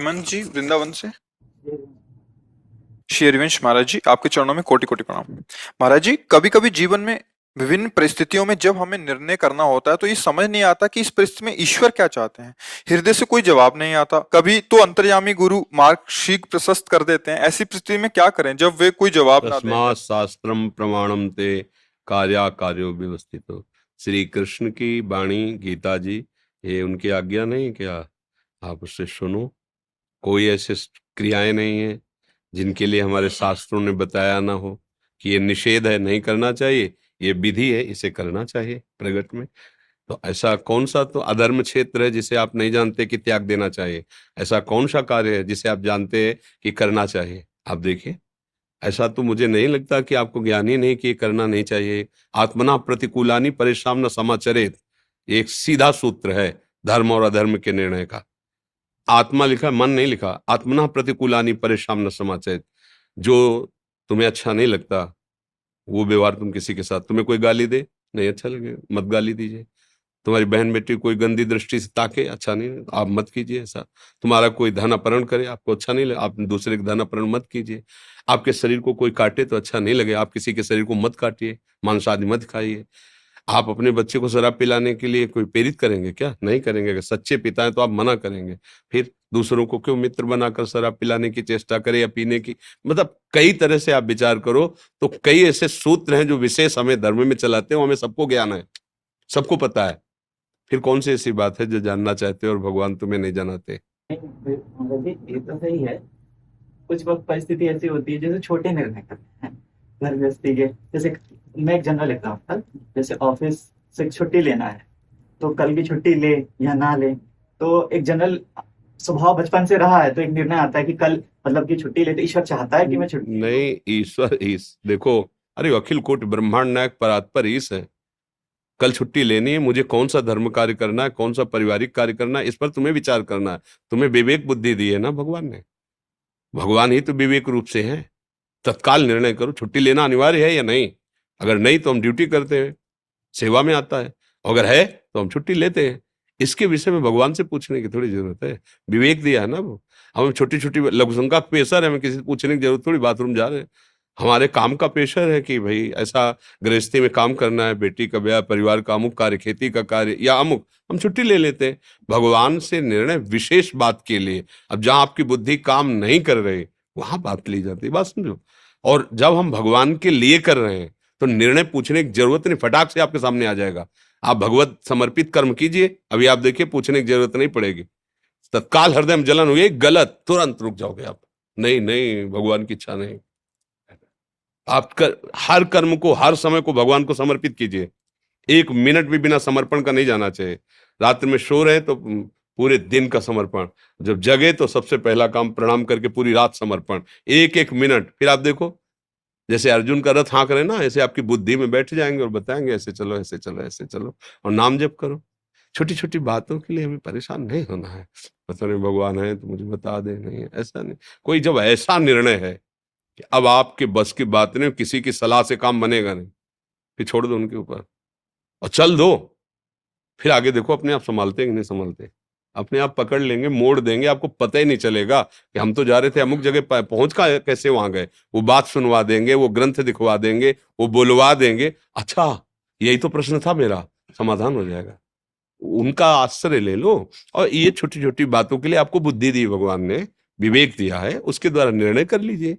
हेमंत जी वृंदावन से। श्री हरिवंश महाराज जी, आपके चरणों में कोटि कोटि प्रणाम। महाराज जी, कभी कभी जीवन में विभिन्न परिस्थितियों में जब हमें निर्णय करना होता है तो ये समझ नहीं आता कि इस परिस्थिति में ईश्वर क्या चाहते हैं। हृदय से कोई जवाब नहीं आता। कभी तो अंतर्यामी गुरु मार्ग शीघ्र प्रशस्त कर देते हैं। ऐसी परिस्थिति में क्या करें जब वे कोई जवाब ना दें? तस्मात् शास्त्रम प्रमाणम ते कार्या कार्यो व्यवस्थितो। श्री कृष्ण की वाणी गीता जी, ये उनकी आज्ञा नहीं क्या? आप उससे सुनो। कोई ऐसे क्रियाएं नहीं है जिनके लिए हमारे शास्त्रों ने बताया ना हो कि ये निषेध है, नहीं करना चाहिए, ये विधि है, इसे करना चाहिए प्रगट में। तो ऐसा कौन सा तो अधर्म क्षेत्र है जिसे आप नहीं जानते कि त्याग देना चाहिए? ऐसा कौन सा कार्य है जिसे आप जानते हैं कि करना चाहिए? आप देखिए, ऐसा तो मुझे नहीं लगता कि आपको ज्ञान ही नहीं कि ये करना नहीं चाहिए। आत्मना प्रतिकूलानि परेशान न समाचरेत, ये एक सीधा सूत्र है धर्म और अधर्म के निर्णय का। आत्मा लिखा, मन नहीं लिखा। आत्मना प्रतिकूलानि परेशान न समाचरेत, जो तुम्हें अच्छा नहीं लगता वो व्यवहार तुम किसी के साथ, तुम्हें कोई गाली दे, नहीं अच्छा लगे, मत गाली दीजिए। तुम्हारी बहन बेटी कोई गंदी दृष्टि से ताके, अच्छा नहीं, आप मत कीजिए ऐसा। तुम्हारा कोई धन अपहरण करे, आपको अच्छा नहीं लगे, आप दूसरे का धन अपहरण मत कीजिए। आपके शरीर को कोई काटे तो अच्छा नहीं लगे, आप किसी के शरीर को मत काटिए, मांस आदि मत खाइए। आप अपने बच्चे को शराब पिलाने के लिए कोई प्रेरित करेंगे क्या? नहीं करेंगे। अगर सच्चे पिता हैं तो आप मना करेंगे। फिर दूसरों को क्यों मित्र बनाकर शराब पिलाने की चेष्टा करें या पीने की? मतलब कई तरह से आप विचार करो तो कई ऐसे सूत्र हैं जो विशेष हमें धर्म में चलाते हैं, हमें सबको ज्ञान है, सबको पता है। फिर कौन सी ऐसी बात है जो जानना चाहते हो और भगवान तुम्हें नहीं जनाते? मतलब ये तो सही है। कुछ वक्त परिस्थिति ऐसी होती है जैसे छोटे निर्णय करते हैं घर गृहस्थी के। जैसे मैं एक जनरल एग्जाम्पल, जैसे ऑफिस से छुट्टी लेना है तो कल की छुट्टी ले या ना ले, तो एक जनरल स्वभाव बचपन से रहा है, तो एक निर्णय आता है कि कल मतलब की छुट्टी ले, तो ईश्वर चाहता है कि मैं छुट्टी लूं। नहीं, ईश्वर ईश देखो, अरे अखिल कोटि ब्रह्मांड नायक परात्पर ईश है। कल छुट्टी लेनी है, मुझे कौन सा धर्म कार्य करना है, कौन सा पारिवारिक कार्य करना है, इस पर तुम्हें विचार करना है। तुम्हें विवेक बुद्धि दी है ना भगवान ने। भगवान ही तो विवेक रूप से है। तत्काल निर्णय करो, छुट्टी लेना अनिवार्य है या नहीं। अगर नहीं तो हम ड्यूटी करते हैं, सेवा में आता है। अगर है तो हम छुट्टी लेते हैं। इसके विषय में भगवान से पूछने की थोड़ी जरूरत है। विवेक दिया है ना वो। हमें छोटी छोटी लघुशंका का प्रेशर है, हमें किसी से पूछने की जरूरत थोड़ी, बाथरूम जा रहे हैं। हमारे काम का प्रेशर है कि भाई ऐसा गृहस्थी में काम करना है, बेटी का ब्याह, परिवार का अमुक कार्य, खेती का कार्य या अमुक, हम छुट्टी ले लेते हैं। भगवान से निर्णय विशेष बात के लिए, अब जहां आपकी बुद्धि काम नहीं कर रही वहां बात ली जाती है, बात समझो। और जब हम भगवान के लिए कर रहे हैं तो निर्णय पूछने की जरूरत नहीं, फटाक से आपके सामने आ जाएगा। आप भगवत समर्पित कर्म कीजिए, अभी आप देखिए पूछने की जरूरत नहीं पड़ेगी। तत्काल हृदय में जलन हुई, गलत, तुरंत रुक जाओगे आप। नहीं नहीं, भगवान की इच्छा नहीं। आप हर कर्म को, हर समय को भगवान को समर्पित कीजिए। एक मिनट भी बिना समर्पण का नहीं जाना चाहिए। रात्रि में सो रहे तो पूरे दिन का समर्पण, जब जगे तो सबसे पहला काम प्रणाम करके पूरी रात समर्पण, एक एक मिनट। फिर आप देखो, जैसे अर्जुन का रथ हाँक रहे ना, ऐसे आपकी बुद्धि में बैठ जाएंगे और बताएंगे ऐसे चलो, ऐसे चलो, ऐसे चलो, और नाम जप करो। छोटी छोटी बातों के लिए हमें परेशान नहीं होना है। पता नहीं भगवान है तो मुझे बता दे, नहीं है ऐसा नहीं। कोई जब ऐसा निर्णय है कि अब आपके बस की बात नहीं, किसी की सलाह से काम बनेगा नहीं, फिर छोड़ दो उनके ऊपर और चल दो। फिर आगे देखो अपने आप संभालते हैं कि नहीं संभालते। अपने आप पकड़ लेंगे, मोड़ देंगे, आपको पता ही नहीं चलेगा कि हम तो जा रहे थे अमुक जगह, पहुंच का कैसे वहां गए। वो बात सुनवा देंगे, वो ग्रंथ दिखवा देंगे, वो बुलवा देंगे। अच्छा, यही तो प्रश्न था मेरा, समाधान हो जाएगा। उनका आश्रय ले लो। और ये छोटी छोटी बातों के लिए आपको बुद्धि दी भगवान ने, विवेक दिया है, उसके द्वारा निर्णय कर लीजिए।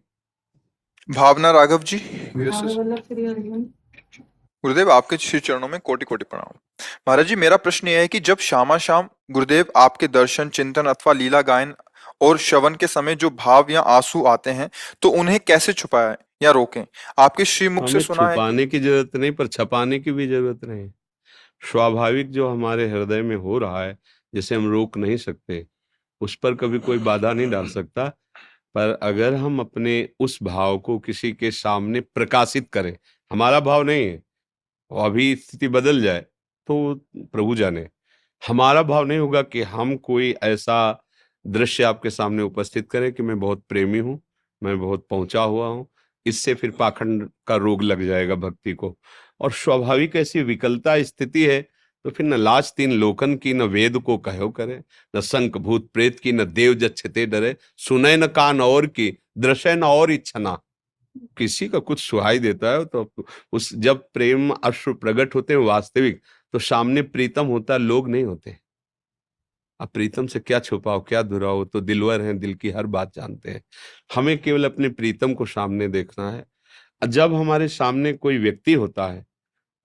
भावना राघव जी, हाँ, गुरुदेव आपके श्री चरणों में कोटि कोटि प्रणाम। महाराज जी, मेरा प्रश्न यह है कि जब शामा शाम गुरुदेव आपके दर्शन, चिंतन अथवा लीला गायन और श्रवण के समय जो भाव या आंसू आते हैं तो उन्हें कैसे छुपाएं या रोकें? आपके श्री मुख से हमें सुना है कि छुपाने की जरूरत नहीं, पर छपाने की भी जरूरत नहीं। स्वाभाविक जो हमारे हृदय में हो रहा है, जिसे हम रोक नहीं सकते, उस पर कभी कोई बाधा नहीं डाल सकता। पर अगर हम अपने उस भाव को किसी के सामने प्रकाशित करें, हमारा भाव नहीं है, और अभी स्थिति बदल जाए तो प्रभु जाने। हमारा भाव नहीं होगा कि हम कोई ऐसा दृश्य आपके सामने उपस्थित करें कि मैं बहुत प्रेमी हूं, मैं बहुत पहुंचा हुआ हूं। इससे फिर पाखंड का रोग लग जाएगा भक्ति को। और स्वाभाविक ऐसी विकलता स्थिति है तो फिर न लाज तीन लोकन की, न वेद को कहो करे, न शंख भूत प्रेत की, न देव जच्छते डरे, सुने न कान और की, दृश्य न और इच्छा ना। किसी का कुछ सुहाई देता है तो उस जब प्रेम अश्रु प्रकट होते हैं वास्तविक, तो सामने प्रीतम होता है, लोग नहीं होते। अब प्रीतम से क्या छुपाओ क्या दुराओ, तो दिलवर हैं, दिल की हर बात जानते हैं। हमें केवल अपने प्रीतम को सामने देखना है। जब हमारे सामने कोई व्यक्ति होता है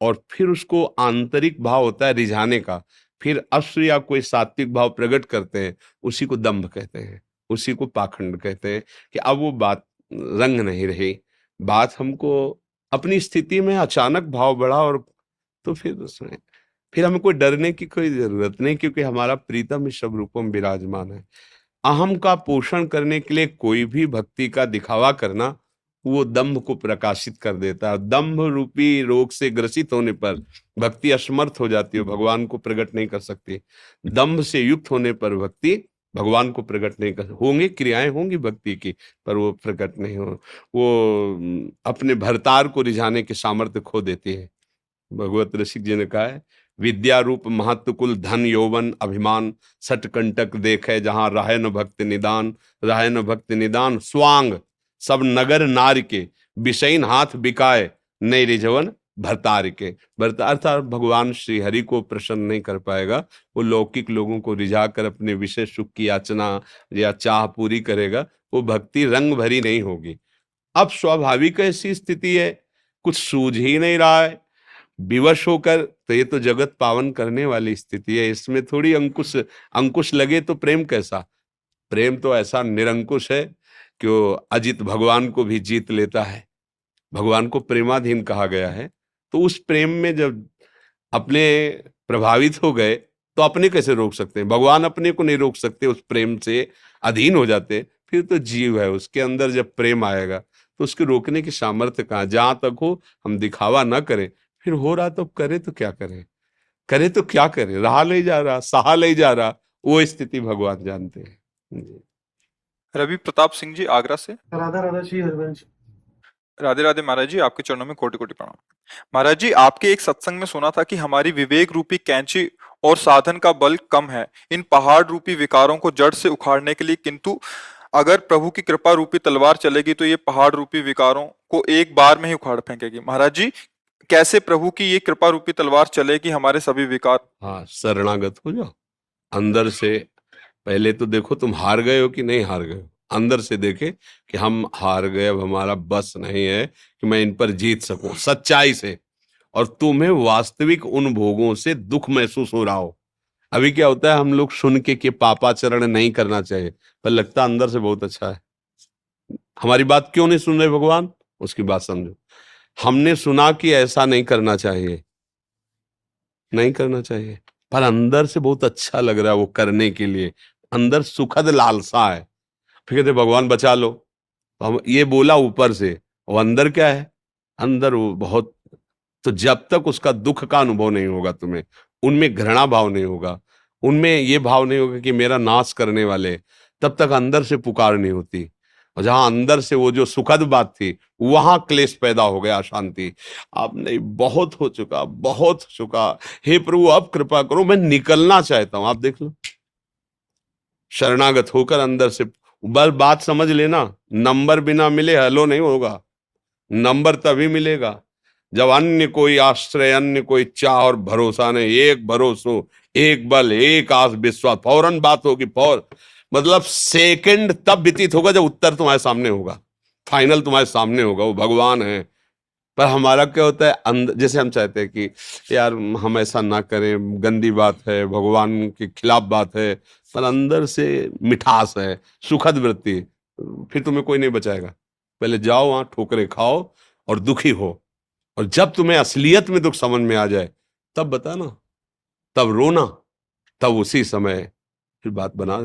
और फिर उसको आंतरिक भाव होता है रिझाने का, फिर अश्रु या कोई सात्विक भाव प्रकट करते हैं, उसी को दंभ कहते हैं, उसी को पाखंड कहते हैं। कि अब वो बात रंग नहीं रही, बात हमको अपनी स्थिति में अचानक भाव बढ़ा, और तो फिर उसमें फिर हमें कोई डरने की कोई जरूरत नहीं, क्योंकि हमारा प्रीतम इस सब रूपों में विराजमान है। अहम का पोषण करने के लिए कोई भी भक्ति का दिखावा करना, वो दंभ को प्रकाशित कर देता है। दंभ रूपी रोग से ग्रसित होने पर भक्ति असमर्थ हो जाती है, भगवान को प्रकट नहीं कर सकती। दंभ से युक्त होने पर भक्ति भगवान को प्रकट नहीं कर होंगी, क्रियाएं होंगी भक्ति की, पर वो प्रकट नहीं हो, वो अपने भरतार को रिझाने के सामर्थ्य खो देती है। भगवत रसिक जी ने कहा है, विद्या रूप महत्व कुल धन यौवन अभिमान, सटकंटक देखे जहां राहे न भक्त निदान, राहे न भक्त निदान स्वांग सब नगर नार के, विषयन हाथ बिकाए नई रिझवन भरतार के। भरतार अर्थात भगवान श्री हरि को प्रसन्न नहीं कर पाएगा, वो लौकिक लोगों को रिझा कर अपने विषय सुख की याचना या चाह पूरी करेगा, वो भक्ति रंग भरी नहीं होगी। अब स्वाभाविक ऐसी स्थिति है, कुछ सूझ ही नहीं रहा है, विवश होकर, तो ये तो जगत पावन करने वाली स्थिति है, इसमें थोड़ी अंकुश अंकुश लगे तो प्रेम कैसा। प्रेम तो ऐसा निरंकुश है कि वो अजित भगवान को भी जीत लेता है। भगवान को प्रेमाधीन कहा गया है, तो उस प्रेम में जब अपने प्रभावित हो गए तो अपने कैसे रोक सकते हैं। भगवान अपने को नहीं रोक सकते, उस प्रेम से अधीन हो जाते। फिर तो जीव है, उसके अंदर जब प्रेम आएगा तो उसके रोकने की सामर्थ्य कहाँ। जहां तक हो हम दिखावा ना करें, फिर हो रहा तो करे तो क्या करें, करे तो क्या करें, रहा नहीं जा रहा, सहा नहीं जा रहा, वो स्थिति भगवान जानते हैं जी। रवि प्रताप सिंह जी आगरा से। राधा राधा श्री हरिवंश। राधे राधे महाराज जी, आपके चरणों में कोटि कोटि प्रणाम। महाराज जी, आपके एक सत्संग में सुना था कि हमारी विवेक रूपी कैंची और साधन का बल कम है इन पहाड़ रूपी विकारों को जड़ से उखाड़ने के लिए, किंतु अगर प्रभु की कृपा रूपी तलवार चलेगी तो ये पहाड़ रूपी विकारों को एक बार में ही उखाड़ फेंकेगी। महाराज जी, कैसे प्रभु की ये कृपा रूपी तलवार चलेगी हमारे सभी विकार। हाँ, शरणागत हो जाओ अंदर से। पहले तो देखो तुम हार गए हो कि नहीं हार गए हो, अंदर से देखे कि हम हार गए, अब हमारा बस नहीं है कि मैं इन पर जीत सकूं सच्चाई से। और तुम्हें वास्तविक उन भोगों से दुख महसूस हो रहा हो। अभी क्या होता है, हम लोग सुन के कि पापाचरण नहीं करना चाहिए, पर लगता अंदर से बहुत अच्छा है। हमारी बात क्यों नहीं सुन रहे भगवान, उसकी बात समझो। हमने सुना कि ऐसा नहीं करना चाहिए, नहीं करना चाहिए, पर अंदर से बहुत अच्छा लग रहा है वो करने के लिए, अंदर सुखद लालसा है। फिर कहते भगवान बचा लो, तो हम ये बोला ऊपर से, और अंदर क्या है, अंदर वो बहुत। तो जब तक उसका दुख का अनुभव नहीं होगा तुम्हें, उनमें घृणा भाव नहीं होगा, उनमें ये भाव नहीं होगा कि मेरा नाश करने वाले, तब तक अंदर से पुकार नहीं होती। और जहां अंदर से वो जो सुखद बात थी, वहां क्लेश पैदा हो गया, अशांति। अब नहीं, बहुत हो चुका, बहुत हो चुका, हे प्रभु अब कृपा करो, मैं निकलना चाहता हूं। आप देख लो, शरणागत होकर अंदर से बस बात समझ लेना। नंबर बिना मिले हेलो नहीं होगा, नंबर तभी मिलेगा जब अन्य कोई आश्रय, अन्य कोई चाह और भरोसा नहीं, एक भरोसो, एक बल, एक आस विश्वास, फौरन बात होगी। मतलब सेकंड तब व्यतीत होगा जब उत्तर तुम्हारे सामने होगा, फाइनल तुम्हारे सामने होगा, वो भगवान है। पर हमारा क्या होता है, अंदर जैसे हम चाहते हैं कि यार हम ऐसा ना करें, गंदी बात है, भगवान के खिलाफ बात है, पर अंदर से मिठास है, सुखद वृत्ति, फिर तुम्हें कोई नहीं बचाएगा। पहले जाओ वहां ठोकरे खाओ और दुखी हो, और जब तुम्हें असलियत में दुख समझ में आ जाए तब बताना, तब रोना, तब उसी समय फिर बात बना।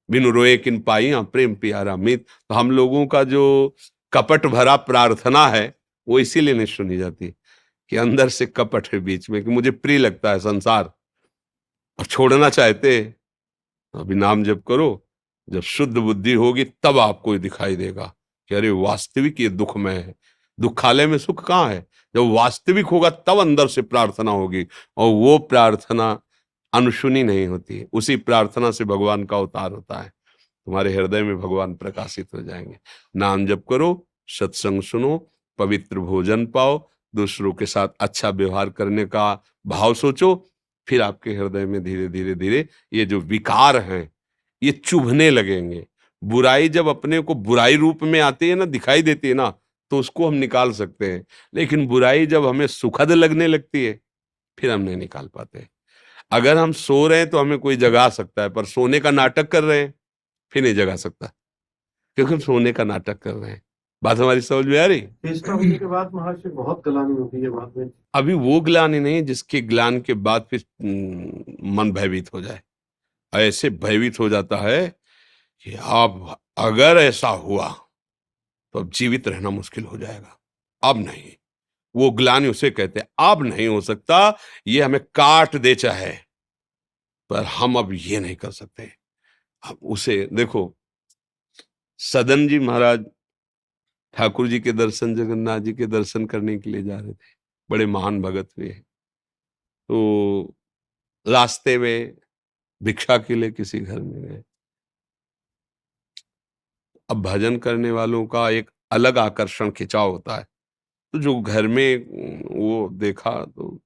बिनु रोए किन पाइया प्रेम प्यारा मीत। तो हम लोगों का जो कपट भरा प्रार्थना है वो इसीलिए नहीं सुनी जाती कि अंदर से कपट है बीच में, कि मुझे प्रिय लगता है संसार और छोड़ना चाहते। तो अभी नाम जप करो, जब शुद्ध बुद्धि होगी तब आपको ये दिखाई देगा कि अरे वास्तविक ये दुख में है। दुखालय में सुख कहाँ है? जब वास्तविक होगा तब अंदर से प्रार्थना होगी, और वो प्रार्थना अनसुनी नहीं होती, उसी प्रार्थना से भगवान का अवतार होता है। तुम्हारे हृदय में भगवान प्रकाशित हो जाएंगे। नाम जप करो, सत्संग सुनो, पवित्र भोजन पाओ, दूसरों के साथ अच्छा व्यवहार करने का भाव सोचो, फिर आपके हृदय में धीरे धीरे धीरे ये जो विकार हैं ये चुभने लगेंगे। बुराई जब अपने को बुराई रूप में आती है ना, दिखाई देती है ना, तो उसको हम निकाल सकते हैं। लेकिन बुराई जब हमें सुखद लगने लगती है, फिर हम नहीं निकाल पाते। अगर हम सो रहे हैं तो हमें कोई जगा सकता है, पर सोने का नाटक कर रहे हैं, फिर नहीं जगा सकता, क्योंकि हम सोने का नाटक कर रहे हैं। बात हमारी समझ में आ रही? फेसटा होने के बाद महर्षि बहुत ग्लानि होती है बाद में। अभी वो ग्लानि नहीं जिसके ग्लान के बाद फिर मन भयभीत हो जाए। ऐसे भयभीत हो जाता है कि अब अगर ऐसा हुआ तो अब जीवित रहना मुश्किल हो जाएगा। अब नहीं, वो ग्लानि उसे कहते हैं, अब नहीं हो सकता, ये हमें काट दे चाहे, पर हम अब ये नहीं कर सकते। अब उसे देखो, सदन जी महाराज ठाकुर जी के दर्शन, जगन्नाथ जी के दर्शन करने के लिए जा रहे थे, बड़े महान भगत हुए। तो रास्ते में भिक्षा के लिए किसी घर में गए। अब भजन करने वालों का एक अलग आकर्षण, खिंचाव होता है। तो जो घर में वो देखा तो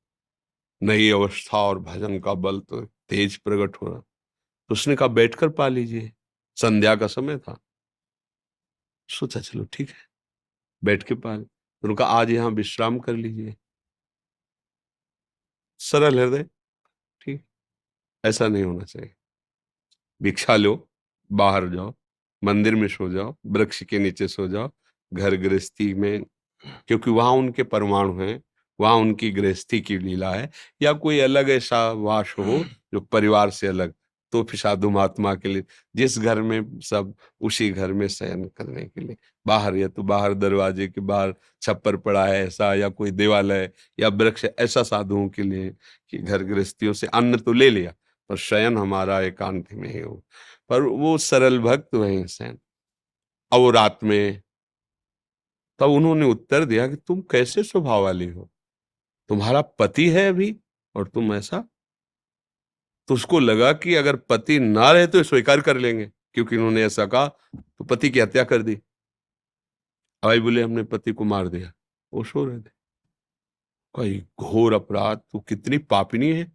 नई अवस्था और भजन का बल तो तेज प्रकट हो रहा, तो उसने कहा बैठकर पा लीजिए, संध्या का समय था। सोचा चलो ठीक है, बैठ के पा ले। तो उनका आज यहाँ विश्राम कर लीजिए। सरल हृदय, ठीक, ऐसा नहीं होना चाहिए। भिक्षा लो, बाहर जाओ, मंदिर में सो जाओ, वृक्ष के नीचे सो जाओ, घर गृहस्थी में, क्योंकि वहां उनके परमाणु हैं, वहां उनकी गृहस्थी की लीला है। या कोई अलग ऐसा वास हो जो परिवार से अलग, तो फिर साधु महात्मा के लिए जिस घर में सब, उसी घर में शयन करने के लिए। बाहर, या तो बाहर दरवाजे के बाहर छप्पर पड़ा है ऐसा, या कोई देवालय या वृक्ष, ऐसा साधुओं के लिए कि घर गृहस्थियों से अन्न तो ले लिया, पर शयन हमारा एकांत में ही हो। पर वो सरल भक्त वहीं शयन। अब वो रात में, तब उन्होंने उत्तर दिया कि तुम कैसे स्वभाव वाली हो, तुम्हारा पति है अभी और तुम ऐसा। तो उसको लगा कि अगर पति ना रहे तो ये स्वीकार कर लेंगे, क्योंकि इन्होंने ऐसा कहा, तो पति की हत्या कर दी। भाई बोले हमने पति को मार दिया, वो सो रहे थे। कोई घोर अपराध, तू कितनी पापिनी है,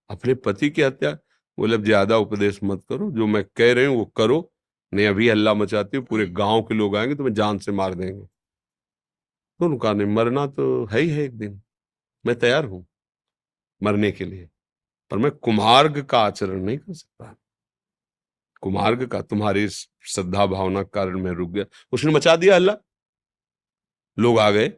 अपने पति की हत्या। बोले अब ज्यादा उपदेश मत करो, जो मैं कह रही हूँ वो करो, नहीं अभी हल्ला मचाती हूँ, पूरे गांव के लोग आएंगे तुम्हें जान से मार देंगे। तो उनका नहीं, मरना तो है ही है एक दिन, मैं तैयार हूं मरने के लिए, पर मैं कुमार्ग का आचरण नहीं कर सकता। कुमार्ग का, तुम्हारी श्रद्धा भावना के कारण मैं रुक गया। उसने मचा दिया हल्ला, लोग आ गए।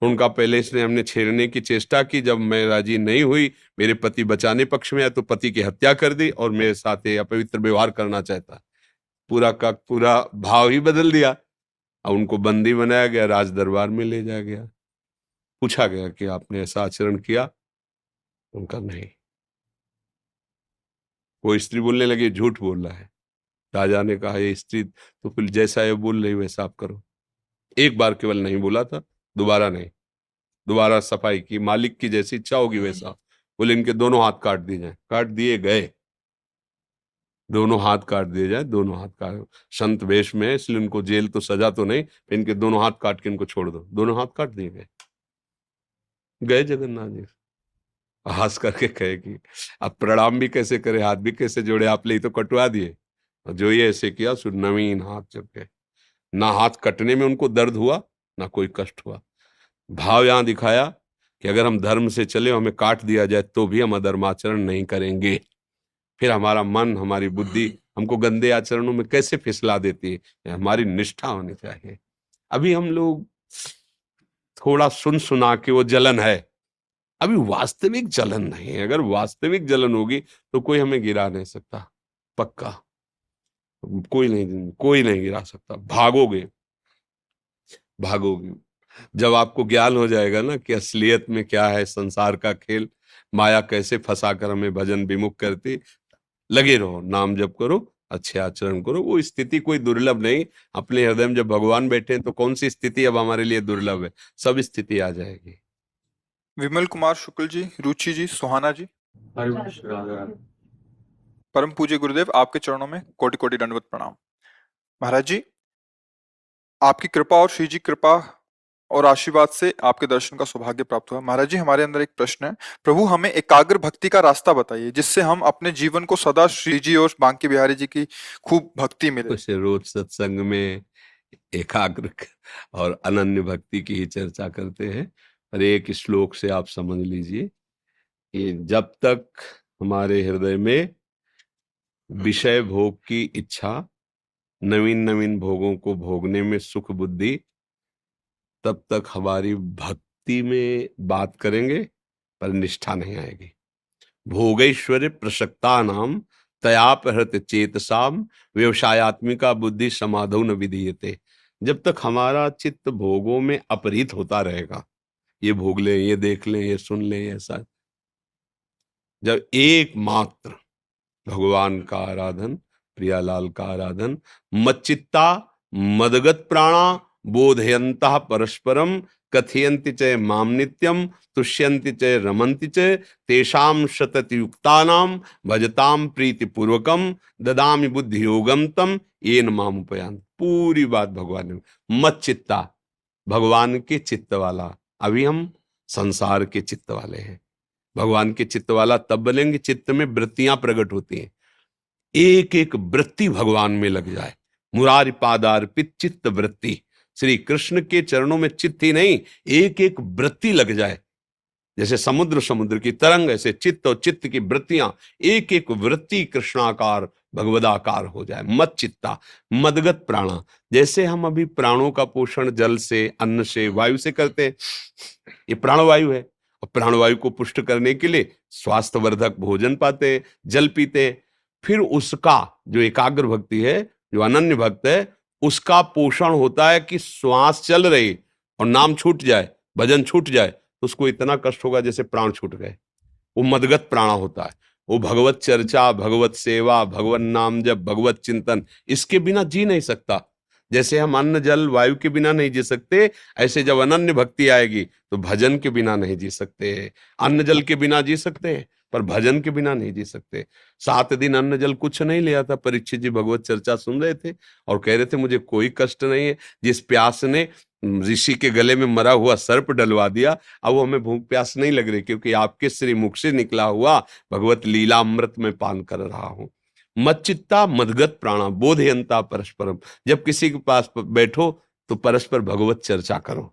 उनका पहले इसने हमने छेड़ने की चेष्टा की, जब मैं राजी नहीं हुई, मेरे पति बचाने पक्ष में आया, तो पति की हत्या कर दी और मेरे साथ ये अपवित्र व्यवहार करना चाहता। पूरा का पूरा भाव ही बदल दिया। और उनको बंदी बनाया गया, राज दरबार में ले जाया गया। पूछा गया कि आपने ऐसा आचरण किया? उनका नहीं। वो स्त्री बोलने लगी झूठ बोल रहा है। राजा ने कहा ये स्त्री तो फिर जैसा ये बोल रही वैसा आप करो। एक बार केवल नहीं बोला था, दोबारा नहीं। दोबारा सफाई की, मालिक की जैसी इच्छा होगी वैसा। बोले इनके दोनों हाथ काट दिए जाए। काट दिए गए, दोनों हाथ काट दिए जाए, दोनों हाथ काट। संत वेश में, इसलिए उनको जेल तो सजा तो नहीं, इनके दोनों हाथ काट के इनको छोड़ दो। दोनों हाथ काट दिए गए। गए जगन्नाथ जी, हंस करके कहे कि अब प्रणाम भी कैसे करे, हाथ भी कैसे जोड़े, आप ले तो कटवा दिए। और जो ये ऐसे किया, सो नवीन हाथ जब गए। ना हाथ कटने में उनको दर्द हुआ, ना कोई कष्ट हुआ। भाव यहां दिखाया कि अगर हम धर्म से चले, हमें काट दिया जाए तो भी हम अधर्माचरण नहीं करेंगे। फिर हमारा मन, हमारी बुद्धि हमको गंदे आचरणों में कैसे फिसला देती है। हमारी निष्ठा होनी चाहिए। अभी हम लोग थोड़ा सुन सुना के वो जलन है, अभी वास्तविक जलन नहीं है। अगर वास्तविक जलन होगी तो कोई हमें गिरा नहीं सकता, पक्का कोई नहीं गिरा सकता। भागोगे, भागोगे। जब आपको ज्ञान हो जाएगा ना कि असलियत में क्या है, संसार का खेल, माया कैसे फंसा कर हमें भजन विमुख करती, लगे रहो, नाम जप करो, अच्छे आचरण करो। वो स्थिति कोई दुर्लभ नहीं। अपने हृदय में जब भगवान बैठे हैं तो कौन सी स्थिति अब हमारे लिए दुर्लभ है? सब स्थिति आ जाएगी। विमल कुमार शुक्ल जी, रुचि जी, सुहाना जी। हरिवंश राजा। परम पूज्य गुरुदेव, आपके चरणों में कोटि कोटि दंडवत प्रणाम। महाराज जी, आपकी कृपा और श्री जी कृपा और आशीर्वाद से आपके दर्शन का सौभाग्य प्राप्त हुआ। महाराज जी, हमारे अंदर एक प्रश्न है। प्रभु, हमें एकाग्र भक्ति का रास्ता बताइए जिससे हम अपने जीवन को सदा श्री जी और बांके बिहारी जी की खूब भक्ति मिले। कुछ रोज सत्संग में एकाग्र और अनन्य भक्ति की ही चर्चा करते हैं, पर एक श्लोक से आप समझ लीजिए कि जब तक हमारे हृदय में विषय भोग की इच्छा, नवीन नवीन भोगों को भोगने में सुख बुद्धि, तब तक हमारी भक्ति में बात करेंगे पर निष्ठा नहीं आएगी। भोगैश्वर्य प्रसक्ता नाम तयापहृत चेतसाम व्यवसायत्मिका बुद्धि समाधौ न विधीयते। जब तक हमारा चित्त भोगों में अपहृत होता रहेगा, ये भोग लें, ये देख लें, ये सुन लें, ऐसा, जब एकमात्र भगवान का आराधन, प्रियालाल का आराधन, मच्चित्ता मदगत प्राणा बोधयन्तः परस्परम कथयन्ति च माम नित्यम तुष्यन्ति च रमन्ति च तेषां सततयुक्तानां भजतां प्रीतिपूर्वकम ददामि बुद्धि योगम तम येन माम उपयान्ति। पूरी बात भगवान ने। मच्चित्ता, भगवान के चित्त वाला। अभी हम संसार के चित्त वाले हैं। भगवान के चित्त वाला तब बनेंगे, चित्त में वृत्तियां प्रकट होती हैं। एक एक वृत्ति भगवान में लग जाए। मुरारी पादार्पित चित्त वृत्ति, श्री कृष्ण के चरणों में चित्त ही नहीं, एक एक वृत्ति लग जाए। जैसे समुद्र समुद्र की तरंग, ऐसे चित्त और चित्त की वृत्तियां, एक एक वृत्ति कृष्णाकार भगवदाकार हो जाए। मत चित्ता मदगत प्राणा। जैसे हम अभी प्राणों का पोषण जल से, अन्न से, वायु से करते हैं, ये प्राणवायु है, और प्राणवायु को पुष्ट करने के लिए स्वास्थ्यवर्धक भोजन पाते हैं, जल पीते हैं। फिर उसका जो एकाग्र भक्ति है, जो अनन्य भक्त है, उसका पोषण होता है कि श्वास चल रही और नाम छूट जाए, भजन छूट जाए, तो उसको इतना कष्ट होगा जैसे प्राण छूट गए। वो मदगत प्राणा होता है। वो भगवत चर्चा, भगवत सेवा, भगवत नाम जप, भगवत चिंतन, इसके बिना जी नहीं सकता। जैसे हम अन्न जल वायु के बिना नहीं जी सकते, ऐसे जब अनन्य भक्ति आएगी तो भजन के बिना नहीं जी सकते। अन्न जल के बिना जी सकते हैं, पर भजन के बिना नहीं जी सकते। 7 दिन अन्न जल कुछ नहीं लिया था। परीक्षित जी भगवत चर्चा सुन रहे थे और कह रहे थे मुझे कोई कष्ट नहीं है। जिस प्यास ने ऋषि के गले में मरा हुआ सर्प डलवा दिया, अब वो हमें भूख प्यास नहीं लग रही, क्योंकि आपके श्री मुख से निकला हुआ भगवत लीला अमृत में पान कर रहा हूं। मच्चित्ता मदगत प्राणा बोधयंता परस्परम। जब किसी के पास बैठो तो परस्पर भगवत चर्चा करो,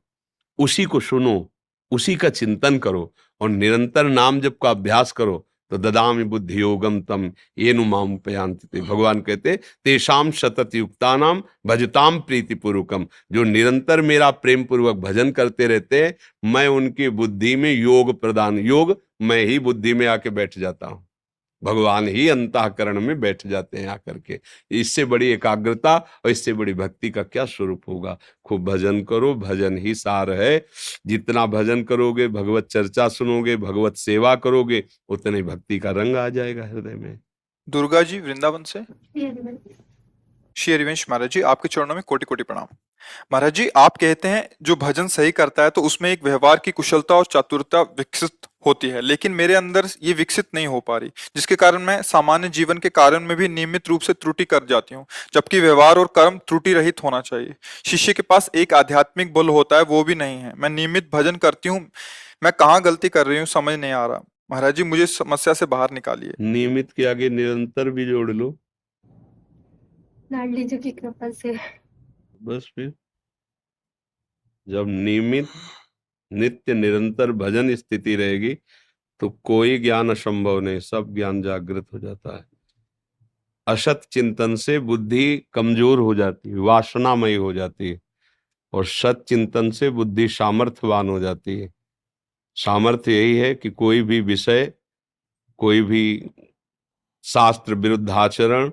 उसी को सुनो, उसी का चिंतन करो और निरंतर नाम जप का अभ्यास करो तो ददामि बुद्धि योगम तम येनु माम उपयान्ति। भगवान कहते तेषाम सतत युक्तानाम भजताम प्रीति पूर्वकम। जो निरंतर मेरा प्रेम पूर्वक भजन करते रहते हैं, मैं उनकी बुद्धि में योग प्रदान, योग मैं ही बुद्धि में आके बैठ जाता हूं, भगवान ही अंतःकरण में बैठ जाते हैं आकर के। इससे बड़ी एकाग्रता और इससे बड़ी भक्ति का क्या स्वरूप होगा। खूब भजन करो, भजन ही सार है। जितना भजन करोगे, भगवत चर्चा सुनोगे, भगवत सेवा करोगे, उतने भक्ति का रंग आ जाएगा हृदय में। दुर्गा जी वृंदावन से। श्री हरिवंश महाराज जी, आपके चरणों में कोटि कोटि प्रणाम। महाराज जी, आप कहते हैं जो भजन सही करता है तो उसमें एक व्यवहार की कुशलता और चातुरता विकसित होती है, लेकिन मेरे अंदर ये विकसित नहीं हो पा रही, जिसके कारण मैं सामान्य जीवन के कारण में भी नियमित रूप से त्रुटि कर जाती हूँ, जबकि व्यवहार और कर्म त्रुटि रहित होना चाहिए। शिष्य के पास एक आध्यात्मिक बल होता है, वो भी नहीं है। मैं नियमित भजन करती हूँ, मैं कहाँ गलती कर रही हूँ समझ नहीं आ रहा। महाराज जी, मुझे समस्या से बाहर निकालिए। नियमित के आगे निरंतर भी जोड़ लो, लाडली जी की कृपा से। बस। फिर जब नियमित नित्य निरंतर भजन स्थिति रहेगी तो कोई ज्ञान असंभव नहीं, सब ज्ञान जागृत हो जाता है। असत चिंतन से बुद्धि कमजोर हो जाती है, वासनामयी हो जाती है, और सत चिंतन से बुद्धि सामर्थ्यवान हो जाती है। सामर्थ्य यही है कि कोई भी विषय, कोई भी शास्त्र विरुद्ध आचरण,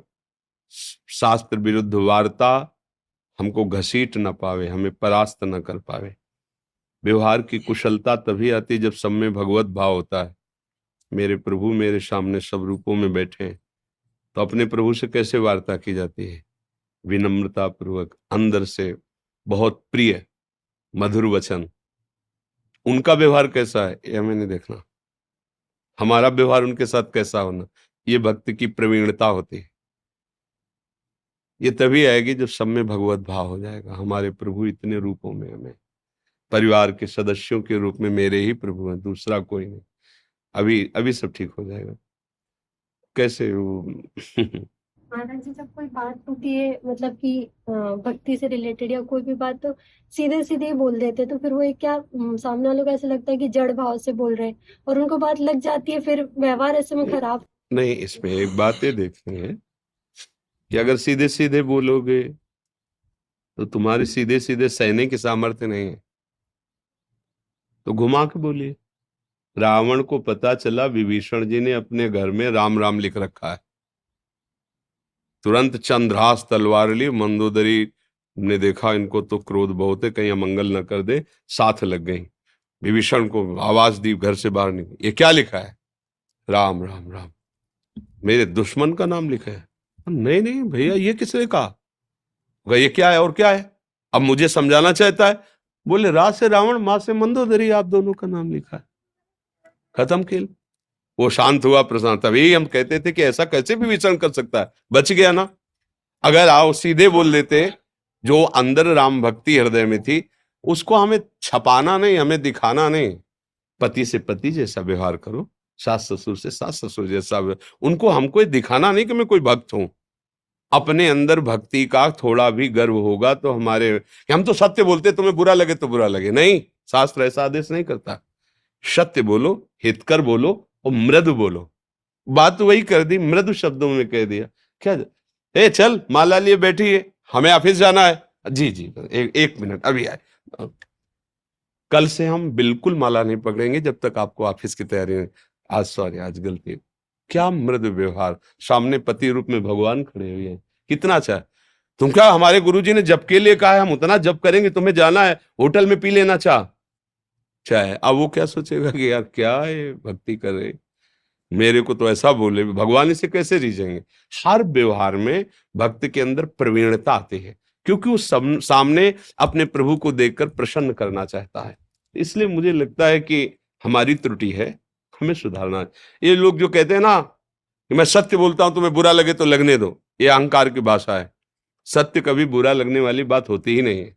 शास्त्र विरुद्ध वार्ता हमको घसीट न पावे, हमें परास्त न कर पावे। व्यवहार की कुशलता तभी आती जब सब में भगवत भाव होता है। मेरे प्रभु मेरे सामने सब रूपों में बैठे हैं, तो अपने प्रभु से कैसे वार्ता की जाती है? विनम्रता पूर्वक, अंदर से बहुत प्रिय मधुर वचन। उनका व्यवहार कैसा है ये हमें नहीं देखना, हमारा व्यवहार उनके साथ कैसा होना, ये भक्ति की प्रवीणता होती है। ये तभी आएगी जब सब में भगवत भाव हो जाएगा। हमारे प्रभु इतने रूपों में, हमें परिवार के सदस्यों के रूप में मेरे ही प्रभु हैं, दूसरा कोई नहीं। अभी अभी सब ठीक हो जाएगा। कैसे वो महाराज जी, जब कोई बात होती है मतलब कि भक्ति से रिलेटेड या कोई भी बात, तो सीधे सीधे ही बोल देते, तो फिर वो एक क्या सामने वालों को ऐसा लगता है कि जड़ भाव से बोल रहे हैं और उनको बात लग जाती है, फिर व्यवहार ऐसे में खराब। नहीं, इसमें एक बात ये देखनी है कि अगर सीधे सीधे बोलोगे तो तुम्हारे सीधे सीधे सहने की सामर्थ्य नहीं है, तो घुमा के बोलिए। रावण को पता चला विभीषण जी ने अपने घर में राम राम लिख रखा है, तुरंत चंद्रहास तलवार ली, मंदोदरी ने देखा इनको तो क्रोध बहुत है, कहीं अमंगल न कर दे, साथ लग गई। विभीषण को आवाज दी, घर से बाहर निकल, ये क्या लिखा है? राम राम राम, मेरे दुश्मन का नाम लिखा है। नहीं नहीं भैया, ये किसने कहा? ये क्या है और क्या है? अब मुझे समझाना चाहता है। बोले रा से रावण, माँ से मंदोदरी, आप दोनों का नाम लिखा है। खत्म खेल। वो शांत हुआ, प्रसन्न। तभी हम कहते थे कि ऐसा कैसे भी विचरण कर सकता है, बच गया ना। अगर आओ सीधे बोल देते, जो अंदर राम भक्ति हृदय में थी उसको हमें छपाना नहीं, हमें दिखाना नहीं। पति से पति जैसा व्यवहार करो, सास ससुर से सास ससुर जैसा उनको हमको दिखाना नहीं कि मैं कोई भक्त हूं। अपने अंदर भक्ति का थोड़ा भी गर्व होगा तो हमारे, हम तो सत्य बोलते, तुम्हें बुरा लगे तो बुरा लगे, नहीं, शास्त्र ऐसा आदेश नहीं करता। सत्य बोलो, हितकर बोलो और मृदु बोलो। बात तो वही कर दी, मृदु शब्दों में कह दिया। क्या ए चल माला लिए बैठी है, हमें ऑफिस जाना है। जी जी, एक मिनट अभी आए। कल से हम बिल्कुल माला नहीं पकड़ेंगे जब तक आपको ऑफिस की तैयारी नहीं। आज सॉरी, आज गलती। क्या मृदु व्यवहार, सामने पति रूप में भगवान खड़े हुए हैं, कितना अच्छा है। तुम क्या, हमारे गुरुजी ने जप के लिए कहा है, हम उतना जप करेंगे, तुम्हें जाना है होटल में पी लेना चाहे। अब वो क्या सोचेगा कि यार क्या है भक्ति कर रहे, मेरे को तो ऐसा बोले, भगवान इसे कैसे रीझेंगे। हर व्यवहार में भक्त के अंदर प्रवीणता आती है, क्योंकि वो सामने अपने प्रभु को देखकर प्रसन्न करना चाहता है। इसलिए मुझे लगता है कि हमारी त्रुटि है, हमें सुधारना है। ये लोग जो कहते हैं ना कि मैं सत्य बोलता हूं, तुम्हें बुरा लगे तो लगने दो, ये अहंकार की भाषा है। सत्य कभी बुरा लगने वाली बात होती ही नहीं है।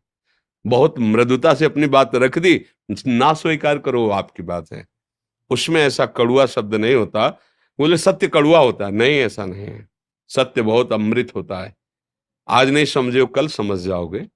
बहुत मृदुता से अपनी बात रख दी, ना स्वीकार करो, आपकी बात है, उसमें ऐसा कड़ुआ शब्द नहीं होता। बोले सत्य कड़ुआ होता है, नहीं, ऐसा नहीं है। सत्य बहुत अमृत होता है, आज नहीं समझे हो कल समझ जाओगे।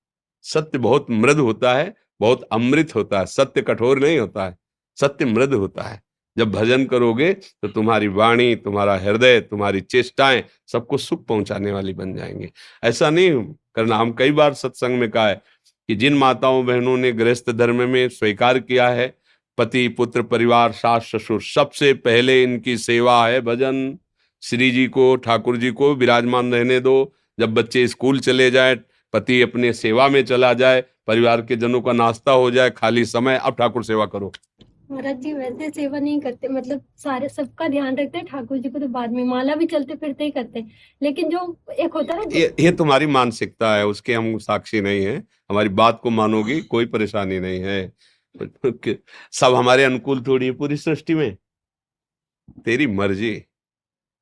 सत्य बहुत मृदु होता है, बहुत अमृत होता है। सत्य कठोर नहीं होता है, सत्य मृदु होता है। जब भजन करोगे तो तुम्हारी वाणी, तुम्हारा हृदय, तुम्हारी चेष्टाएं सबको सुख पहुंचाने वाली बन जाएंगे। ऐसा नहीं करना। हम कई बार सत्संग में कहा है कि जिन माताओं बहनों ने गृहस्थ धर्म में स्वीकार किया है, पति पुत्र परिवार सास ससुर, सबसे पहले इनकी सेवा है भजन। श्री जी को, ठाकुर जी को विराजमान रहने दो। जब बच्चे स्कूल चले जाए, पति अपने सेवा में चला जाए, परिवार के जनों का नाश्ता हो जाए, खाली समय, अब ठाकुर सेवा करो। महाराज जी वैसे सेवा नहीं करते, मतलब सारे सबका ध्यान रखते हैं, ठाकुर जी को तो बाद में, माला भी चलते फिरते ही करते हैं, लेकिन जो एक होता है ना ये तुम्हारी मानसिकता है, उसके हम साक्षी नहीं है। हमारी बात को मानोगी, कोई परेशानी नहीं है। सब हमारे अनुकूल थोड़ी है पूरी सृष्टि में, तेरी मर्जी।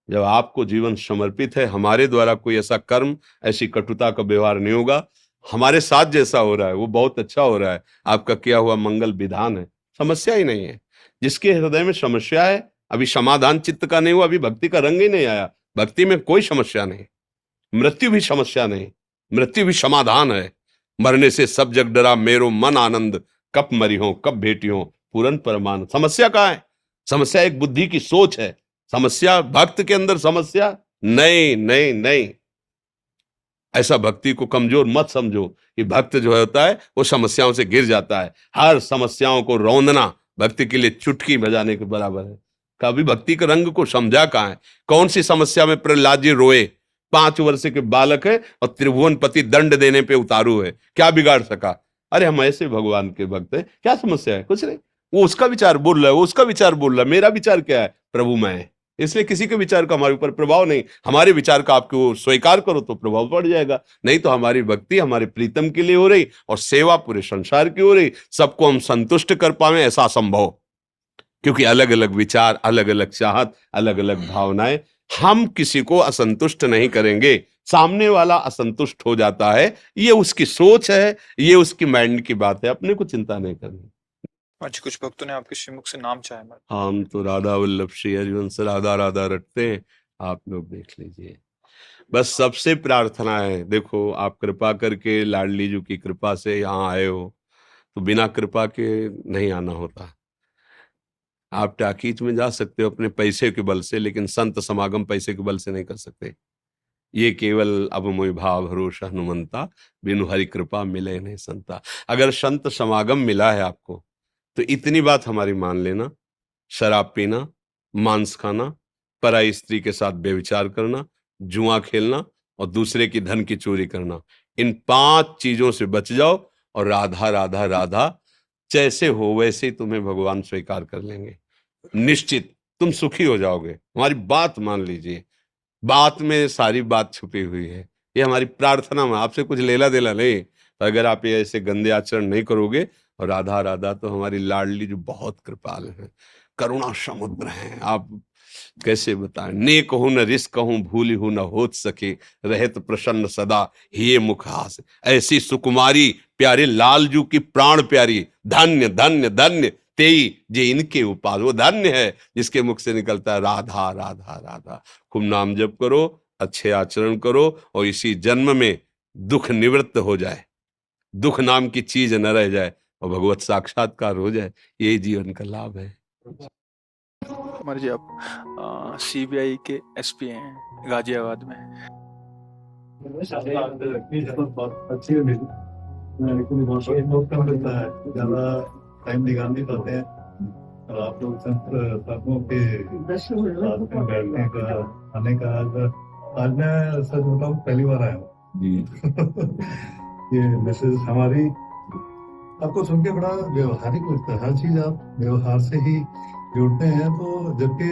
जब आपको जीवन समर्पित है, हमारे द्वारा कोई ऐसा कर्म, ऐसी कटुता का व्यवहार नहीं होगा। हमारे साथ जैसा हो रहा है वो बहुत अच्छा हो रहा है, आपका किया हुआ मंगल विधान है, समस्या ही नहीं है। जिसके हृदय में समस्या है, अभी समाधान चित्त का नहीं हुआ, अभी भक्ति का रंग ही नहीं आया। भक्ति में कोई समस्या नहीं, मृत्यु भी समस्या नहीं, मृत्यु भी समाधान है। मरने से सब जग डरा, मेरो मन आनंद, कब मरी हो कब भेटी हो पूरन परमान। समस्या कहाँ है? समस्या एक बुद्धि की सोच है। समस्या भक्त के अंदर समस्या नहीं, नहीं, नहीं। ऐसा भक्ति को कमजोर मत समझो कि भक्त जो होता है वो समस्याओं से गिर जाता है। हर समस्याओं को रौंदना भक्ति के लिए चुटकी बजाने के बराबर है। कभी भक्ति के रंग को समझा कहाँ है? कौन सी समस्या में प्रहलाद जी रोए? 5 वर्ष के बालक है और त्रिभुवनपति दंड देने पे उतारू है, क्या बिगाड़ सका? अरे हम ऐसे भगवान के भक्त हैं, क्या समस्या है? कुछ नहीं। वो उसका विचार बोल रहा है, वो उसका विचार बोल रहा है, मेरा विचार क्या है? प्रभु मैं, इसलिए किसी के विचार का हमारे ऊपर प्रभाव नहीं, हमारे विचार का आपको स्वीकार करो तो प्रभाव पड़ जाएगा, नहीं तो हमारी भक्ति हमारे प्रीतम के लिए हो रही और सेवा पूरे संसार की हो रही, सबको हम संतुष्ट कर पावे ऐसा असंभव, क्योंकि अलग अलग विचार, अलग अलग चाहत, अलग अलग भावनाएं, हम किसी को असंतुष्ट नहीं करेंगे, सामने वाला असंतुष्ट हो जाता है, ये उसकी सोच है, ये उसकी माइंड की बात है, अपने को चिंता नहीं करनी। आज कुछ भक्तों ने आपके श्रीमुख से नाम चाहे महाराज। हम तो राधा वल्लभ श्री हरिवंश राधा राधा रटते हैं, आप लोग देख लीजिए। बस सबसे प्रार्थना है, देखो आप कृपा करके लाडली जी की कृपा से यहाँ आए हो, तो बिना कृपा के नहीं आना होता। आप टाकीज में जा सकते हो अपने पैसे के बल से, लेकिन संत समागम पैसे के बल से नहीं कर सकते। ये केवल अब मोहि भाव भरोसा हनुमंता, बिनु हरि कृपा मिले नहीं संता। अगर संत समागम मिला है आपको तो इतनी बात हमारी मान लेना, शराब पीना, मांस खाना, पराई स्त्री के साथ व्यभिचार करना, जुआ खेलना और दूसरे की धन की चोरी करना, इन 5 चीजों से बच जाओ और राधा राधा राधा जैसे हो वैसे ही तुम्हें भगवान स्वीकार कर लेंगे, निश्चित तुम सुखी हो जाओगे। हमारी बात मान लीजिए, बात में सारी बात छुपी हुई है, ये हमारी प्रार्थना में, आपसे कुछ लेला देला नहीं। अगर आप ये ऐसे गंदे आचरण नहीं करोगे, और राधा राधा तो हमारी लाडली जो बहुत कृपाल है, करुणा समुद्र है, आप कैसे बताएं। नेक हूं न रिस्क हूं, भूली हूं न होत सके, रहत प्रसन्न सदा ये मुखहास। ऐसी सुकुमारी प्यारे लालजू की प्राण प्यारी, धन्य धन्य धन्य तेई जे इनके उपास। वो धन्य है जिसके मुख से निकलता है राधा राधा राधा। खूब नाम जप करो, अच्छे आचरण करो, और इसी जन्म में दुख निवृत्त हो जाए, दुख नाम की चीज न रह जाए, और भगवत साक्षात्कार हो जाए, यही जीवन का लाभ है। महाराज जी आप सीबीआई के एसपी हैं गाजियाबाद में। बहुत अच्छी है मेरी, लेकिन बहुत कम मिलता है, ज्यादा टाइम निकाल नहीं पाते हैं। और आप लोग साथों के साथ में बैठने का, आने का, आज मैं सच बताऊं पहली बार आया हूँ। ये मैसेज हमारी आपको सुन के बड़ा व्यवहारिक लगता है, हर चीज आप व्यवहार से ही जोड़ते हैं, तो जबकि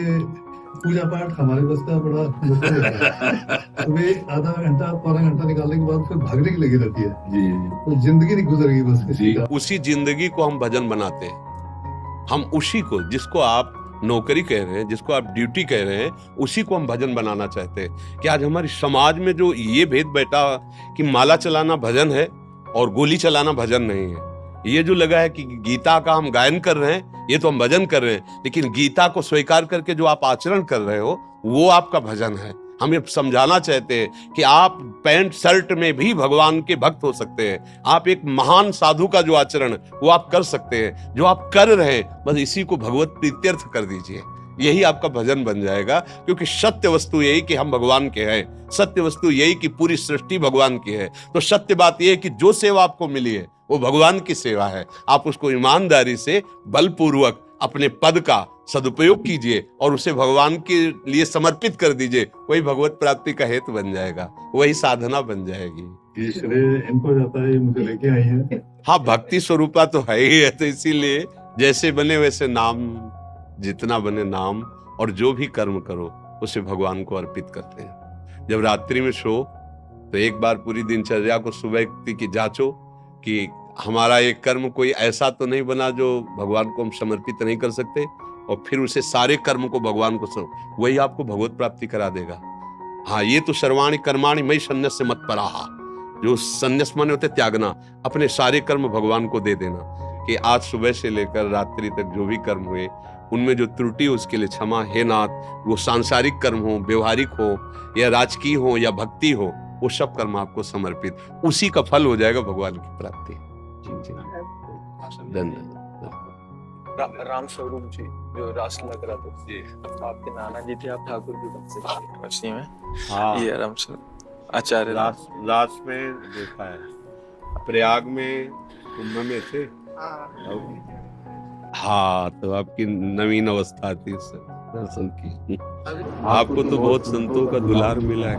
पूजा पाठ हमारे बस का बड़ा मुश्किल है। सुबह आधा घंटा पौना घंटा निकालने के बाद फिर भागने की लगी रहती है जी, तो जिंदगी नहीं गुजरेगी बस किसी का। उसी जिंदगी को हम भजन बनाते हैं, हम उसी को, जिसको आप नौकरी कह रहे हैं, जिसको आप ड्यूटी कह रहे हैं, उसी को हम भजन बनाना चाहते हैं। कि आज हमारी समाज में जो ये भेद बैठा कि माला चलाना भजन है और गोली चलाना भजन नहीं है, ये जो लगा है कि गीता का हम गायन कर रहे हैं, ये तो हम भजन कर रहे हैं, लेकिन गीता को स्वीकार करके जो आप आचरण कर रहे हो वो आपका भजन है। हम ये समझाना चाहते हैं कि आप पैंट शर्ट में भी भगवान के भक्त हो सकते हैं। आप एक महान साधु का जो आचरण वो आप कर सकते हैं, जो आप कर रहे हैं बस इसी को भगवत प्रीत्यर्थ कर दीजिए, यही आपका भजन बन जाएगा। क्योंकि सत्य वस्तु यही कि हम भगवान के हैं, सत्य वस्तु यही कि पूरी सृष्टि भगवान की है। तो सत्य बात यह है कि जो सेवा आपको मिली है वो भगवान की सेवा है, आप उसको ईमानदारी से बलपूर्वक अपने पद का सदुपयोग कीजिए और उसे भगवान के लिए समर्पित कर दीजिए, वही भगवत प्राप्ति का हेतु बन जाएगा, वही साधना बन जाएगी। ये श्रेय इनको जाता है, ये मुझे लेके आई है। हाँ, भक्ति स्वरूपा तो है ही है, तो इसीलिए जैसे बने वैसे नाम, जितना बने नाम, और जो भी कर्म करो उसे भगवान को अर्पित करते हैं। जब रात्रि में सो तो एक बार पूरी दिनचर्या को सुबह की जांचो कि हमारा एक कर्म कोई ऐसा तो नहीं बना जो भगवान को हम समर्पित नहीं कर सकते, और फिर उसे सारे कर्म को भगवान को वही आपको भगवत प्राप्ति करा देगा। हाँ, ये तो सर्वाणि कर्माणि मयि सन्न्यस्य मत्पराः, जो सन्यास माने होते त्यागना, अपने सारे कर्म भगवान को दे देना। कि आज सुबह से लेकर रात्रि तक जो भी कर्म हुए उनमें जो त्रुटि उसके लिए क्षमा, हे नाथ। वो सांसारिक कर्म हो, व्यवहारिक हो, या राजकीय हो, या भक्ति हो, वो सब कर्म आपको समर्पित, उसी का फल हो जाएगा भगवान की प्राप्ति। धन्यवाद। राम स्वरूप जी जो रासलीला कराते थे, आपके नाना जी थे, आप ठाकुर जी बन से में। हाँ, ये राम स्वरूप आचार्य रास में देखा है, प्रयाग में कुंभ में थे। हाँ, तो आपकी नवीन अवस्था थी उस दर्शन की। आपको तो बहुत संतों का दुलार मिला है।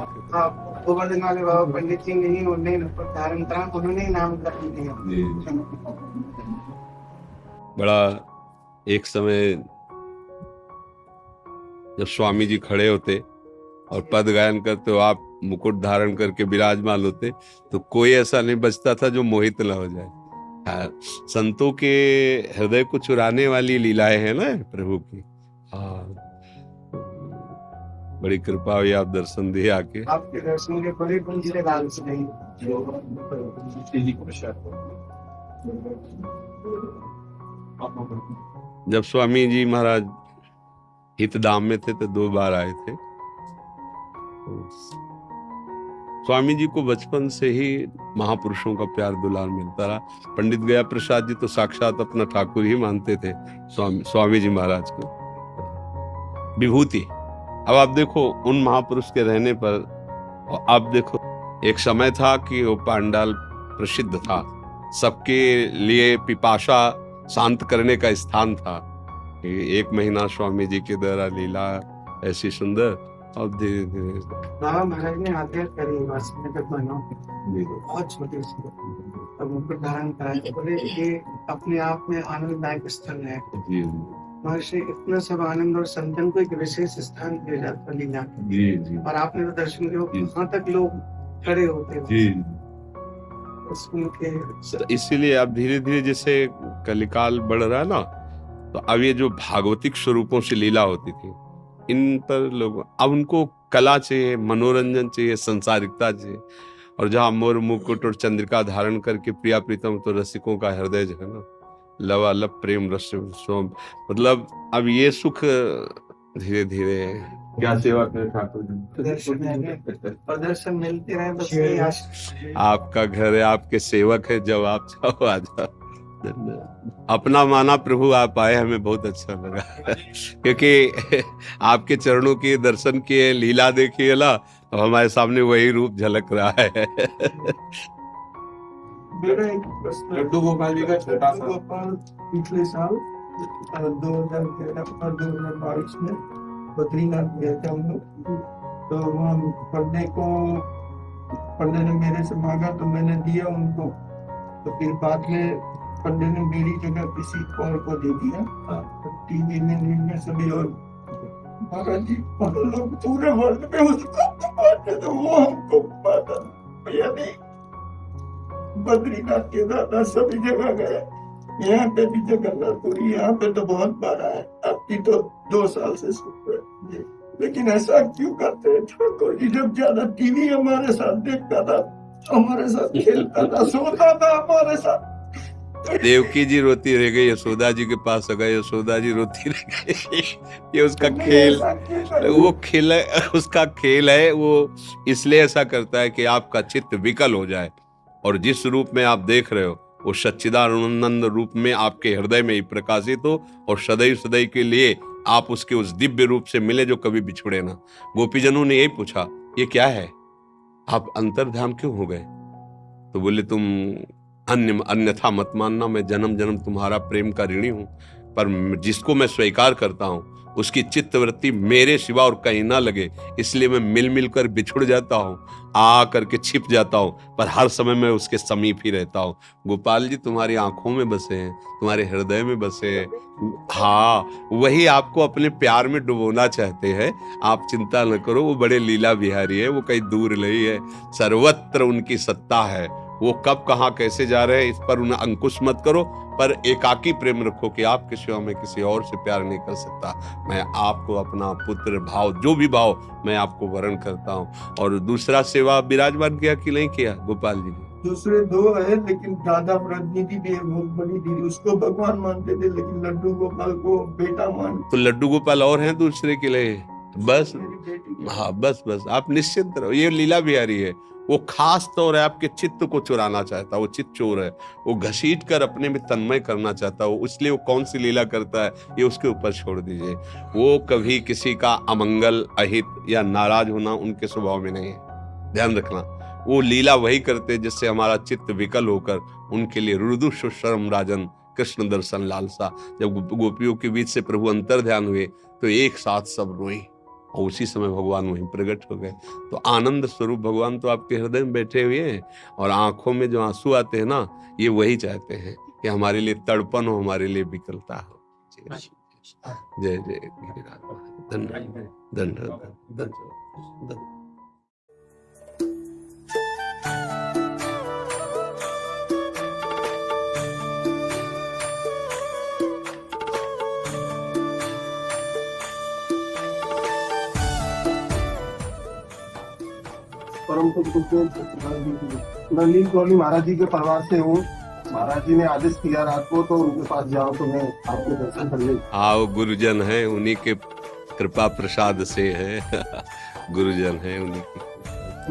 गोवर्धन वाले बाबा पंडित जी ने ही उन्होंने नाम कर दिया। बड़ा एक समय जब स्वामी जी खड़े होते और पद गायन करते हो, आप मुकुट धारण करके विराजमान होते, तो कोई ऐसा नहीं बचता था जो मोहित न हो जाए। हाँ, संतों के हृदय को चुराने वाली लीलाएं हैं ना प्रभु की। हाँ, बड़ी कृपा हुई, आप दर्शन दिए आके। आपके दर्शन के बड़े पिछले काल से नहीं। जब स्वामी जी महाराज हितधाम में थे तो 2 बार आए थे। स्वामी जी को बचपन से ही महापुरुषों का प्यार दुलार मिलता रहा। पंडित गया प्रसाद जी तो साक्षात अपना ठाकुर ही मानते थे स्वामी जी महाराज को, विभूति। अब आप देखो उन महापुरुष के रहने पर, और आप देखो एक समय था कि वो पांडाल प्रसिद्ध था, सबके लिए पिपासा शांत करने का स्थान था। 1 महीना स्वामी जी के द्वारा लीला ऐसी सुंदर, और धीरे धीरे बाबा महाराज ने आज्ञा करी बस में तक बनो बहुत छोटे से अब उनको धारण कराया, बोले ये अपने आप में आनंददायक स्थल है। जी महर्षि इतना सब आनंद और संतन को एक विशेष स्थान दिया जाता लीला जी जी और आपने तो दर्शन किया जी। वहां तक लोग खड़े होते जी। उसके इसीलिए अब धीरे धीरे जैसे कलिकाल बढ़ रहा है ना, तो अब ये जो भागवतिक स्वरूपों से लीला होती थी, इन पर लोग अब उनको कला चाहिए, मनोरंजन चाहिए, संसारिकता चाहिए। और जहाँ मोर मुकुट और चंद्रिका धारण करके प्रिया प्रीतम, तो रसिकों का हृदय जो है ना, लवालब प्रेम रस सोम, मतलब अब ये सुख धीरे धीरे क्या सेवा करें ठाकुर जी। और दर्शन मिलते रहे बस यही आशा। आपका घर है, आपके सेवक है, जब आप चाहो आ जाओ। अपना माना प्रभु आप आए, हमें बहुत अच्छा लगा क्योंकि आपके चरणों के दर्शन किए, लीला देखिए ना, तो हमारे सामने वही रूप झलक रहा है। मेरा एक प्रश्न, लड्डू गोपाल जी का छोटा सा गोपाल पिछले साल 2013 और 2022 में बद्रीनाथ गए थे हम लोग। तो वहाँ पंडे ने मेरे से मांगा तो मैंने दिया उनको। तो फिर बाद में पंडे ने मेरी जगह किसी और को दे दिया। टीवी में न्यूज़ में सभी और महाराज जी हम लोग पूरे वर्ल्ड में उसको मानते, तो वो हमको माता भैया नहीं। बद्रीनाथ केदारनाथ सभी जगह गए, यहाँ पे भी जगन्नाथपुरी, यहाँ पे तो बहुत बार आए। आपकी तो 2 साल से सुन रहे, लेकिन ऐसा क्यों करते हैं ठाकुर जी? जब ज्यादा टीवी हमारे साथ देखता था, हमारे साथ खेलता था, सोता था हमारे साथ। देवकी जी रोती रह गई, यशोदा जी के पास आ गए, यशोदा जी रोती रह गई। ये उसका खेल, वो खेल है, उसका खेल है। वो इसलिए ऐसा करता है कि आपका चित्त विकल हो जाए, और जिस रूप में आप देख रहे हो वो सच्चिदानंद रूप में आपके हृदय में ही प्रकाशित हो, और सदैव सदैव के लिए आप उसके उस दिव्य रूप से मिले जो कभी बिछुड़े ना। गोपीजनों ने यही पूछा, ये क्या है, आप अंतर्ध्यान क्यों हो गए? तो बोले, तुम अन्यथा मत मानना, मैं जन्म जन्म तुम्हारा प्रेम का ऋणी हूं, पर जिसको मैं स्वीकार करता हूं उसकी चित्तवृत्ति मेरे सिवा और कहीं ना लगे, इसलिए मैं मिल मिल कर बिछुड़ जाता हूं, आ करके छिप जाता हूं, पर हर समय मैं उसके समीप ही रहता हूं। गोपाल जी तुम्हारी आंखों में बसे हैं, तुम्हारे हृदय में बसे हैं। हाँ, वही आपको अपने प्यार में डुबोना चाहते हैं। आप चिंता न करो, वो बड़े लीला बिहारी है, वो कहीं दूर नहीं है, सर्वत्र उनकी सत्ता है। वो कब कहाँ कैसे जा रहे हैं इस पर उन्हें अंकुश मत करो, पर एकाकी प्रेम रखो कि आपके सिवा मैं किसी और से प्यार नहीं कर सकता। मैं आपको अपना पुत्र भाव, जो भी भाव, मैं आपको वर्ण करता हूँ। और दूसरा सेवा विराजमान किया कि नहीं किया गोपाल जी ने? दूसरे 2 है, लेकिन दादा प्रतिनिधि भी बहुत बड़ी दीदी, उसको भगवान मानते थे, लेकिन लड्डू गोपाल को बेटा मान। तो लड्डू गोपाल और हैं दूसरे के लिए, बस हाँ, बस आप निश्चिंत रहो। ये लीला बिहारी है, वो खास तौर है आपके चित्त को चुराना चाहता है, वो चित्त चोर है, वो घसीट कर अपने में तन्मय करना चाहता है। इसलिए वो कौन सी लीला करता है ये उसके ऊपर छोड़ दीजिए। वो कभी किसी का अमंगल, अहित या नाराज होना उनके स्वभाव में नहीं है, ध्यान रखना। वो लीला वही करते जिससे हमारा चित्त विकल होकर उनके लिए रुदु सुशर्म राजन कृष्ण दर्शन लालसा। जब गोपियों के बीच से प्रभु अंतर ध्यान हुए तो एक साथ सब रोए, और उसी समय भगवान वहीं प्रकट हो गए। तो आनंद स्वरूप भगवान तो आपके हृदय में बैठे हुए हैं, और आंखों में जो आंसू आते हैं ना, ये वही चाहते हैं कि हमारे लिए तड़पन हो, हमारे लिए विकलता हो। जय जय धन्यवाद। धन्यवाद धन्यवाद। परम नलिन कॉलोनी महाराज जी के परिवार से हूँ। महाराज जी ने आदेश किया रात को, तो उनके पास जाओ तो मैं आपके दर्शन कर ले। आओ गुरुजन है, उन्हीं के कृपा प्रसाद से है। गुरुजन है उन्हीं की।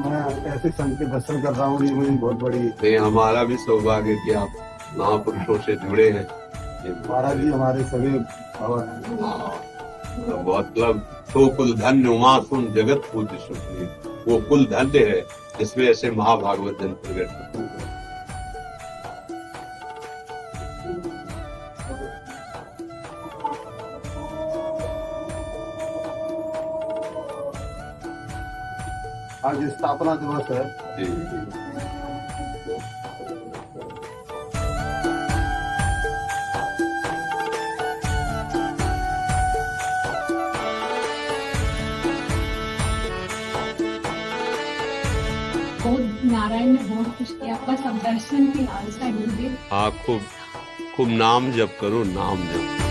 मैं ऐसे संत के दर्शन कर रहा हूँ, ये मेरी बहुत बड़ी। ये हमारा भी सौभाग्य कि आप महापुरुषों से जुड़े हैं। महाराज जी हमारे सभी भवन हैं। बहुत मतलब तो कुल धन्य उमा सुन जगत पूज्य सुखनी, वो कुल धन्य है जिसमें ऐसे महाभागवत जन प्रकट होते हैं। आज स्थापना दिवस है। जी। नारायण ने बहुत कुछ किया, बस अब दर्शन की लालसा ढूंढे। हाँ, खूब खूब नाम जप करो, नाम जप।